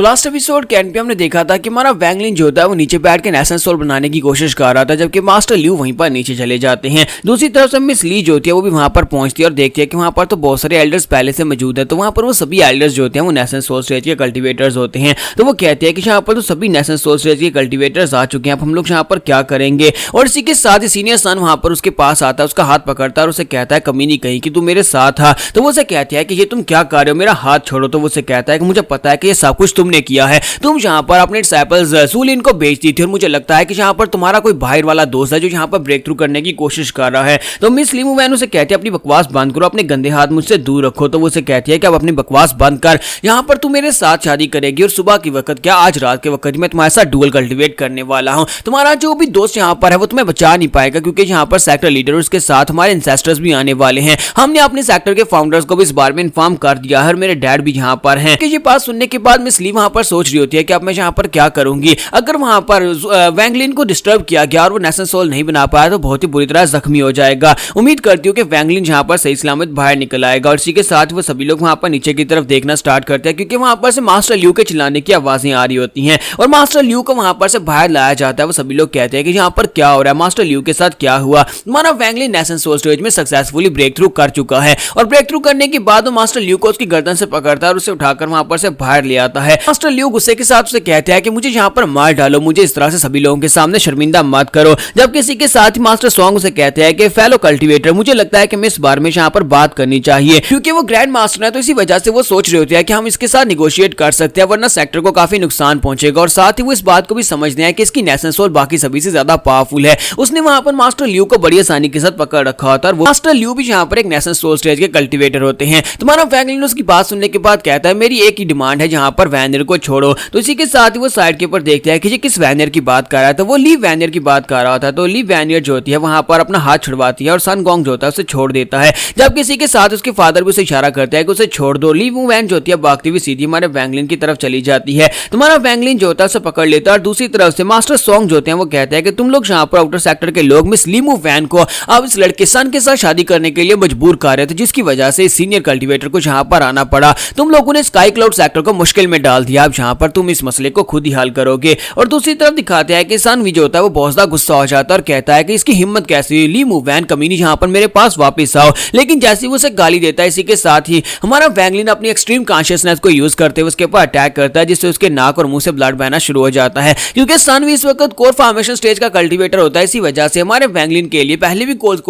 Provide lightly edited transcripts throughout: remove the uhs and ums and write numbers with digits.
तो last episode के and पे हमने देखा था कि हमारा वैंगलिन जो होता है वो नीचे बैठ के नेशन सोल बनाने की कोशिश कर रहा था, जबकि मास्टर ल्यू वहीं पर नीचे चले जाते हैं। दूसरी तरफ से मिस ली जो होती है वो भी वहां पर पहुंचती है और देखती है कि वहां पर तो बहुत सारे एल्डर्स पहले से मौजूद है। तो वहां पर वो सभी एल्डर्स जो होते हैं वो नेशन सोल स्टेज के कल्टिवेटर्स होते हैं। तो वो कहते हैं कि यहाँ पर तो सभी नेशन सोल स्टेज के कल्टिवेटर्स आ चुके हैं, अब हम लोग यहाँ पर क्या करेंगे। और इसी के साथ ही सीनियर सन वहां पर उसके पास आता है, उसका हाथ पकड़ता है और उसे कहता है कमी नहीं कहीं कि तू मेरे साथ आ। तो वो उसे कहती है कि ये तुम क्या कर रहे हो, मेरा हाथ छोड़ो। तो वो उसे कहता है कि मुझे पता है कि ये सब कुछ तुमने किया है, तुम यहाँ पर अपने डिसाइपल्स सूलिन को बेच दी थी और मुझे लगता है कि यहाँ पर तुम्हारा कोई बाहर वाला दोस्त है जो यहाँ पर ब्रेक थ्रू करने की कोशिश कर रहा है। तो मिस ली वैन उसे कहती है अपनी बकवास बंद करो, अपने गंदे हाथ मुझसे दूर रखो। तो वो उसे कहती है कि अब अपनी बकवास बंद कर, यहाँ पर तू मेरे साथ शादी करेगी और सुबह की वक्त क्या आज रात के वक्त मैं तुम्हारे साथ डुअल कल्टिवेट करने वाला हूँ। तुम्हारा जो भी दोस्त यहाँ पर है वो तुम्हें बचा नहीं पाएगा, क्योंकि यहाँ पर सेक्टर लीडर उसके साथ हमारे इंसेस्टर्स भी आने वाले हैं। हमने अपने सेक्टर के फाउंडर्स को भी इस बारे में इन्फॉर्म कर दिया है और मेरे डैड भी यहाँ पर हैं। ये बात सुनने के बाद मिस ली वहां पर सोच रही होती है कि अब मैं यहाँ पर क्या करूंगी। अगर वहां पर वैंगलिन को डिस्टर्ब किया गया और वो नेशन सोल नहीं बना पाया तो बहुत ही बुरी तरह जख्मी हो जाएगा। उम्मीद करती हूँ कि वैंगलिन यहाँ पर सही सलामत बाहर निकल आएगा। और इसी के साथ वो सभी लोग वहां पर नीचे की तरफ देखना स्टार्ट करते हैं, क्योंकि वहां पर से मास्टर ल्यू के चिल्लाने की आवाजें आ रही होती हैं और मास्टर ल्यू को वहां पर से बाहर लाया जाता है। वो सभी लोग कहते हैं कि यहाँ पर क्या हो रहा है, मास्टर ल्यू के साथ क्या हुआ। हमारा वैंगलिन नेशन सोल स्टेज में सक्सेसफुली ब्रेक थ्रू कर चुका है और ब्रेक थ्रू करने के बाद वो मास्टर ल्यू को उसकी गर्दन से पकड़ता है और उसे उठाकर वहां पर से बाहर ले आता है। मास्टर ल्यू गुस्से के साथ उसे कहते हैं कि मुझे यहाँ पर मार डालो, मुझे इस तरह से सभी लोगों के सामने शर्मिंदा मत करो। जबकि इसी के साथ ही मास्टर सॉन्ग उसे कहते हैं कि फेलो कल्टिवेटर, मुझे लगता है कि मैं इस बार में यहाँ पर बात करनी चाहिए, क्योंकि वो ग्रैंड मास्टर है। तो इसी वजह से वो सोच रहे होते हैं कि हम इसके साथ निगोशिएट कर सकते हैं, वरना सेक्टर को काफी नुकसान पहुंचेगा। और साथ ही वो इस बात को भी समझते हैं कि इसकी नेशन सोल बाकी सभी से ज्यादा पावरफुल है। उसने वहां पर मास्टर ल्यू को बड़ी आसानी के साथ पकड़ रखा होता है और मास्टर ल्यू भी यहाँ पर एक नेशन सोल स्टेज के कल्टिवेटर होते हैं। तुम्हारा वैंगलिन उसकी बात सुनने के बाद कहता है मेरी एक ही डिमांड है, जहां पर वैनर को छोड़ो। तो इसी के साथ ही वो साइड के ऊपर देखते हैं कि ये किस वैनर की बात कर रहा है। तो वो ली वैनर की बात कर रहा था। तो ली वैनर जो होती है वहां पर अपना हाथ छुड़वाती है और सन गोंग जो होता है उसे छोड़ देता है। जब किसी के साथ उसके फादर भी उसे इशारा करता है कि उसे छोड़ दो। ली वो वैन जो होती है भागती हुई सीधी हमारे वैंगलिन की तरफ चली जाती है। तुम्हारा वैंगलिन जो होता है उसे पकड़ लेता है और दूसरी तरफ से मास्टर सॉन्ग जो होते हैं वो कहते हैं कि तुम लोग यहाँ पर आउटर सेक्टर के लोग मिस लीमू वैन को अब इस लड़के सन के साथ शादी करने के लिए मजबूर कर रहे थे, जिसकी वजह से सीनियर कल्टिवेटर को यहाँ पर आना पड़ा। तुम लोगों ने स्काई क्लाउड सेक्टर को मुश्किल में डाल दिया, अब यहाँ पर तुम इस मसले को खुद ही हल करोगे। और दूसरी तरफ दिखाते हैं कि सन भी जो होता है वो बहुत ज्यादा गुस्सा हो जाता है और कहता है कि इसकी हिम्मत कैसी हुई, लीमू वैन कमीनी यहाँ पर मेरे पास वापस आओ। लेकिन जैसे वो उसे गाली देता है, इसी के साथ ही हमारा वैंगलिन अपनी एक्सट्रीम कॉन्शियसनेस को यूज करते हुए उसके ऊपर अटैक करता है, जिससे उसके नाक और मुंह से ब्लड बहना शुरू हो जाता है। क्योंकि सन भी इस वक्त कोर फॉर्मेशन स्टेज का कल्टिवेटर होता है, इसी वजह से हमारे वैंगलिन के लिए पहले भी कोर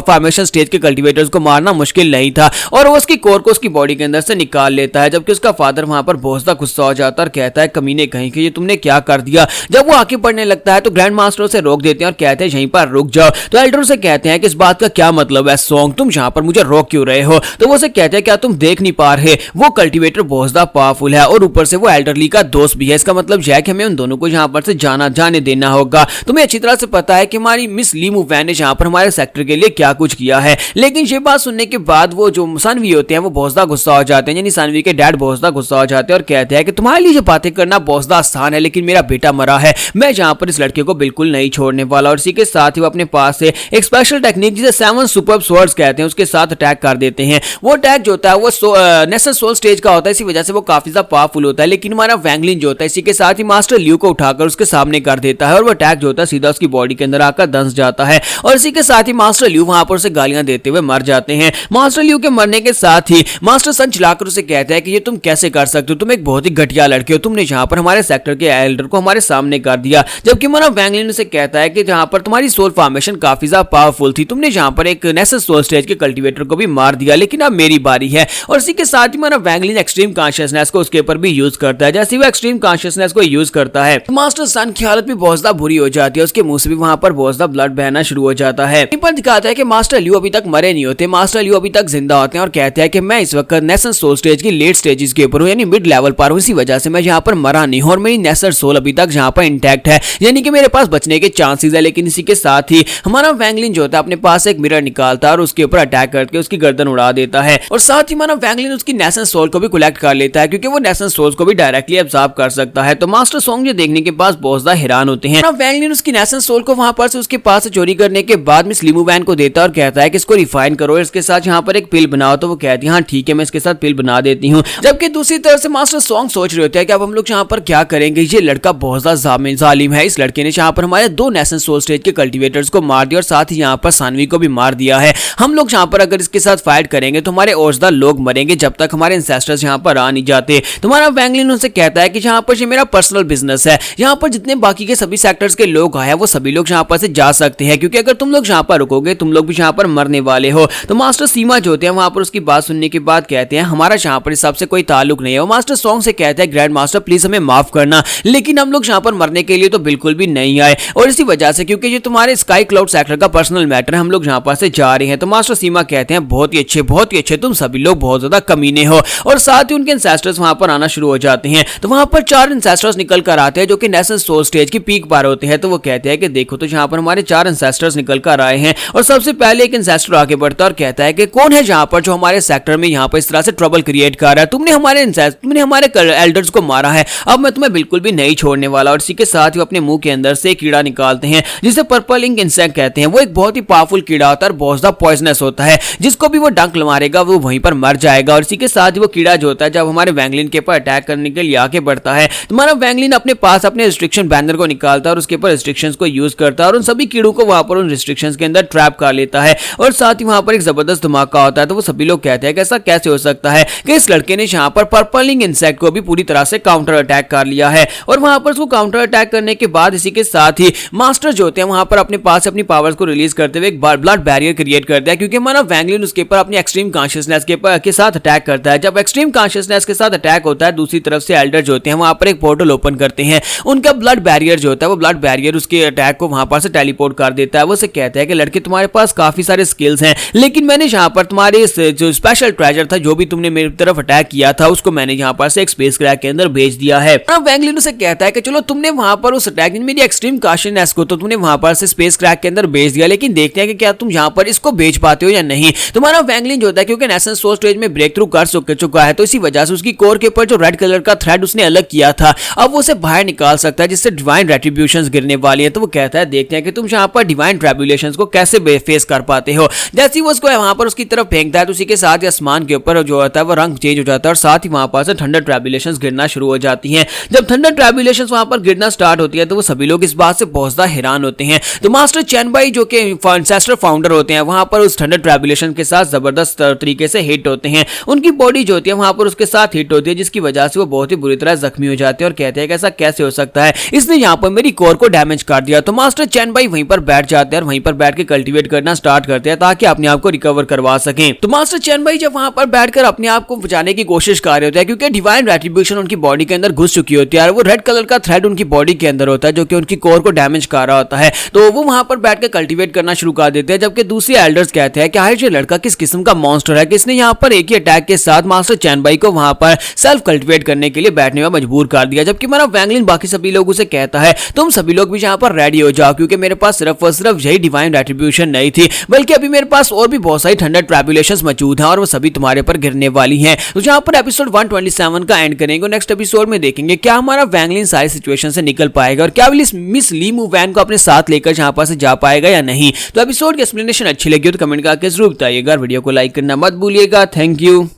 फॉर्मेशन स्टेज के कल्टिवेटर्स को मारना मुश्किल नहीं था और वो उसकी कोर को उसकी बॉडी के अंदर से निकाल लेता है। जबकि उसका फादर वहां पर बहुत ज्यादा गुस्सा हो जाता है और कहता है कमीने कहीं कि ये तुमने क्या कर दिया। जब वो आगे बढ़ने लगता है तो ग्रैंड मास्टर उसे रोक देते हैं और कहते हैं यहीं पर रुक जाओ। तो एल्डर से कहते हैं कि इस बात का क्या मतलब है सॉन्ग, तुम यहाँ पर मुझे रोक क्यों रहे हो। तो वो उसे कहते हैं क्या तुम देख नहीं पा रहे, वो कल्टिवेटर बहुत ज्यादा पावरफुल है और ऊपर से वो एल्डरली का दोस्त भी है। इसका मतलब यह है कि हमें उन दोनों को यहाँ पर से जाने देना होगा। तुम्हें अच्छी तरह से पता है कि हमारी मिस लीमू वैन ने यहाँ पर हमारे सेक्टर के लिए क्या कुछ किया है। लेकिन ये बात सुनने के बाद वो जो सानवी होते हैं वो बहुत ज्यादा गुस्सा हो जाते हैं, यानी सानवी के डैड बहुत ज्यादा गुस्सा हो जाते हैं और कहते हैं कि तुम्हारे लिए ये बातें करना बहुत ज्यादा आसान है, लेकिन मेरा बेटा मरा है, मैं यहाँ पर इस लड़के को बिल्कुल नहीं छोड़ने वाला। और इसी के साथ ही वो अपने पास से एक स्पेशल टेक्निक जिसे 7 सुपर स्वॉर्ड्स कहते हैं उसके साथ अटैक कर देते हैं। वो अटैक जो होता है वो नेशन सोल स्टेज का होता है, इसी वजह से वो काफी ज्यादा पावरफुल होता है। लेकिन हमारा वैंगलिन जो होता है इसी के साथ ही मास्टर ल्यू को उठाकर उसके सामने कर देता है और वो अटैक जो होता है सीधा उसकी बॉडी के अंदर आकर दंस जाता है। और इसी के साथ ही मास्टर ल्यू वहां पर उसे गालियां देते हुए मर जाते हैं। मास्टर ल्यू के मरने के साथ ही मास्टर सन चिल्लाकर उसे कहता है कि ये तुम कैसे कर सकते हो, तुम एक बहुत ही घटिया लड़के हो, तुमने यहाँ पर हमारे सेक्टर के एल्डर को हमारे सामने कर दिया। जबकि हमारा वैंगलिन उसे कहता है कि जहाँ पर तुम्हारी सोल फॉर्मेशन काफी ज्यादा पावरफुल थी, तुमने यहाँ पर एक नेशन सोल स्टेज के कल्टिवेटर को भी मार दिया, लेकिन अब मेरी बारी है। और इसी के साथ ही हमारा वैंगलिन एक्सट्रीम कॉन्शियसनेस को उसके ऊपर भी यूज करता है। जैसे वो एक्सट्रीम कॉन्शियसनेस को यूज करता है तो मास्टर सन की हालत भी बहुत ज्यादा बुरी हो जाती है, उसके मुंह से भी वहां पर बहुत ज्यादा ब्लड बहना शुरू हो जाता है। पर दिखाता है कि मास्टर ल्यू अभी तक मरे नहीं होते, मास्टर ल्यू अभी तक जिंदा होते हैं और कहते हैं कि मैं इस वक्त नेशन सोल स्टेज की लेट स्टेजेस के ऊपर हूं, यानी मिड लेवल पर हूं, इसी वजह से मैं यहाँ पर मरा नहीं हूं और मेरी नेशन सोल अभी तक यहाँ पर इंटैक्ट है, यानी कि मेरे पास बचने के चांसेस है। लेकिन इसी के साथ ही हमारा वैंगलिन जो होता है अपने पास एक मिरर निकालता है और उसके ऊपर अटैक करके उसकी गर्दन उड़ा देता है। और साथ ही हमारा वैंगलिन उसकी नेशन सोल को भी कलेक्ट कर लेता है, क्योंकि वो नेशन सोल्स को भी डायरेक्टली एब्जॉर्ब कर सकता है। तो मास्टर सॉन्ग ये देखने के बाद बहुत ज्यादा हैरान होते हैं। वैंगलिन उसकी नेशन सोल को वहां पर से उसके पास से चोरी करने के बाद मिस लीमू वैन को देता है और कहता है कि इसको रिफाइन करो, इसके साथ यहाँ पर एक पिल बनाओ। तो वो कहती है हाँ ठीक है, मैं इसके साथ पिल बना देती हूँ। जबकि दूसरी तरफ से मास्टर सॉन्ग सॉन्ग सोच रहे होते हैं कि अब हम लोग यहाँ पर क्या करेंगे, ये लड़का बहुत ज्यादा जालिम है। इस लड़के ने यहाँ पर हमारे 2 नेशनल सोल स्टेज के कल्टीवेटर्स को मार दिया और साथ ही यहाँ पर सानवी को भी मार दिया है। हम लोग यहाँ पर अगर इसके साथ फाइट करेंगे तो हमारे ओर्सदा लोग मरेंगे जब तक हमारे इंसेस्टर्स यहाँ पर आ नहीं जाते। तुम्हारा वैंगलिन उनसे कहता है कि यहाँ पर ये मेरा पर्सनल बिजनेस है, यहाँ पर जितने बाकी के सभी सेक्टर्स के लोग आए हैं वो सभी लोग यहाँ पर से जा सकते हैं, क्योंकि अगर तुम लोग यहाँ पर रुकोगे तुम लोग भी यहाँ पर मरने वाले हो। तो मास्टर सीमा जो होते हैं वहां पर उसकी बात सुनने के बाद कहते हैं हमारा यहाँ पर इस सबसे कोई ताल्लुक नहीं है। वो मास्टर सॉन्ग से कहता है ग्रैंड मास्टर प्लीज हमें माफ करना, लेकिन हम लोग यहाँ पर मरने के लिए तो बिल्कुल भी नहीं आए, और इसी वजह से क्योंकि ये तुम्हारे स्काई क्लाउड सेक्टर का पर्सनल मैटर है हम लोग यहाँ पर से जा रहे हैं। तो मास्टर सीमा कहते हैं बहुत ही अच्छे तुम सभी लोग बहुत ज्यादा कमीने हो, और साथ ही उनके इंसेस्टर्स वहां पर आना शुरू हो जाते हैं। तो वहां पर 4 इंसेस्टर्स निकल कर आते हैं जो कि नेशनल सोल स्टेज की पीक पर होते हैं। तो वो कहते हैं कि देखो तो यहाँ पर हमारे 4 इंसेस्टर्स निकल कर आए हैं, और सबसे पहले एक इंसेस्टर आगे बढ़ता है और कहता है कि कौन है यहाँ पर जो हमारे सेक्टर में यहाँ पर इस तरह से ट्रबल क्रिएट कर रहा है, तुमने हमारे एल्डर्स को मारा है, अब मैं तुम्हें बिल्कुल भी नहीं छोड़ने वाला। और इसी के साथ ही अपने मुंह के अंदर से कीड़ा निकालते हैं जिसे पर्पल इंक इंसेक्ट कहते हैं। वो एक बहुत ही पावरफुल कीड़ा होता है और बहुत ज्यादा पॉइजनस होता है, जिसको भी वो डंक मारेगा वो वहीं पर मर जाएगा। और इसी के साथ ही वो कीड़ा जो होता है जब हमारे वैंगलिन के ऊपर अटैक करने के लिए आगे बढ़ता है, तुम्हारा वैंगलिन अपने पास अपने रिस्ट्रिक्शन बैनर को निकालता है और उसके ऊपर रिस्ट्रिक्शंस को यूज करता है और उन सभी कीड़ों को वहां पर उन रिस्ट्रिक्शंस के अंदर ट्रैप कर लेता है। और साथ ही वहां पर एक जबरदस्त धमाका होता है। तो वो सभी लोग कहते हैं कि ऐसा कैसे हो सकता है कि इस लड़के ने यहाँ पर पर्पल इंक इंसेक्ट को भी पूरी तरह से काउंटर अटैक कर लिया है। और वहां पर उसको काउंटर अटैक करने के बाद इसी के साथ ही मास्टर जो होते हैं वहां पर अपने पास अपनी पावर्स को रिलीज करते हुए एक ब्लड बैरियर क्रिएट करता है, क्योंकि हमारा वैंगलिन उसके ऊपर अपनी एक्सट्रीम कॉन्शियसनेस के साथ अटैक करता है। जब एक्सट्रीम कॉन्शियसनेस के साथ अटैक होता है दूसरी तरफ से एल्डर जो होते हैं वहां पर एक पोर्टल ओपन करते हैं। उनका ब्लड बैरियर जो होता है वो ब्लड बैरियर उसके अटैक को वहां पर से टेलीपोर्ट कर देता है। वो से कहता है कि लड़के तुम्हारे पास काफी सारे स्किल्स हैं, लेकिन मैंने यहाँ पर तुम्हारे जो स्पेशल ट्रेजर था जो भी तुमने मेरी तरफ अटैक किया था उसको मैंने यहाँ पर से एक स्पेस क्रैक के अंदर भेज दिया है। वैंगलिन उसे कहता है कि चलो तुमने वहां पर उस अटैक में मेरी एक्सट्रीम कॉन्शियसनेस को तो तुमने वहां पर से स्पेस क्रैक के अंदर भेज दिया, लेकिन देखते हैं कि क्या तुम यहाँ पर इसको भेज पाते हो या नहीं। तुम्हारा वैंगलिन जो होता है क्योंकि नेशनल सोल स्टेज में ब्रेक थ्रू कर चुका है, तो इसी वजह से उसकी कोर के ऊपर जो रेड कलर का थ्रेड उसने अलग किया था अब वो उसे बाहर निकाल सकता है, जिससे डिवाइन रेट्रिब्यूशंस गिरने वाली है। तो वो कहता है देखते हैं कि तुम यहाँ पर डिवाइन ट्रिब्यूलेशंस को कैसे फेस कर पाते हो। जैसे ही वो उसको वहां पर उसकी तरफ फेंकता है तो उसी के साथ आसमान के ऊपर जो होता है वो रंग चेंज हो जाता है और साथ ही वहां पर से थंडर ट्रिब्यूलेशंस गिरना शुरू हो जाती हैं। जब थंडर ट्रिब्यूलेशंस वहां पर गिरना स्टार्ट होती है तो वो सभी लोग इस बात से बहुत ज्यादा हैरान होते हैं। तो मास्टर चैन भाई जो कि एंसेस्टर फाउंडर होते हैं वहां पर उस थंडर ट्रिब्यूलेशन के साथ जबरदस्त तरीके से हिट होते हैं। उनकी बॉडी जो होती है वहां पर उसके साथ हिट होती है, जिसकी वजह से वो बहुत ही बुरी तरह जख्मी हो जाते हैं और कहते हैं कि ऐसा कैसे हो सकता है, इसने यहाँ पर मेरी कोर को डैमेज कर दिया। तो मास्टर चैन भाई वहीं पर बैठ जाते हैं और वहीं पर बैठ के कल्टीवेट करना स्टार्ट करते हैं ताकि अपने आप को रिकवर करवा सकें। तो मास्टर चैन भाई जब वहां पर बैठकर अपने आप को बचाने की कोशिश कर रहे होते हैं क्योंकि डिवाइन रेट्रिब्यूशन उनकी बॉडी के अंदर घुस चुकी होती है और वो रेड कलर का थ्रेड उनकी बॉडी के अंदर होता है जो कि उनकी कोर को डैमेज कर रहा होता है। तो वो वहां पर बैठ के कल्टीवेट करना शुरू कर देते हैं, जबकि दूसरे एल्डर्स कहते हैं कि आखिर ये लड़का किस किस्म का मॉन्स्टर है कि इसने यहाँ पर एक ही अटैक के साथ मास्टर चैन भाई को वहां पर सेल्फ कल्टीवेट करने के लिए बैठने में मजबूर कर दिया। जबकि हमारा वैंगलिन बाकी सभी लोगों से कहता है तुम सभी लोग भी यहाँ पर रेडी हो जाओ, क्योंकि मेरे पास सिर्फ और सिर्फ यही डिवाइन रेट्रिब्यूशन नहीं थी बल्कि अभी मेरे पास और भी बहुत सारी थंडर ट्रिब्यूलेशंस मौजूद हैं और वो सभी तुम्हारे पर गिरने वाली हैं। तो यहाँ पर एपिसोड 127 का एंड करेंगे। नेक्स्ट एपिसोड में देखेंगे क्या हमारा वैंगलिन सारी सिचुएशन से निकल पाएगा और क्या मिस ली मू वैन को अपने साथ लेकर यहाँ पर से जा पाएगा या नहीं। तो एपिसोड की एक्सप्लेनेशन अच्छी लगी हो तो कमेंट करके जरूर बताइएगा। वीडियो को लाइक करना मत भूलिएगा। Thank you.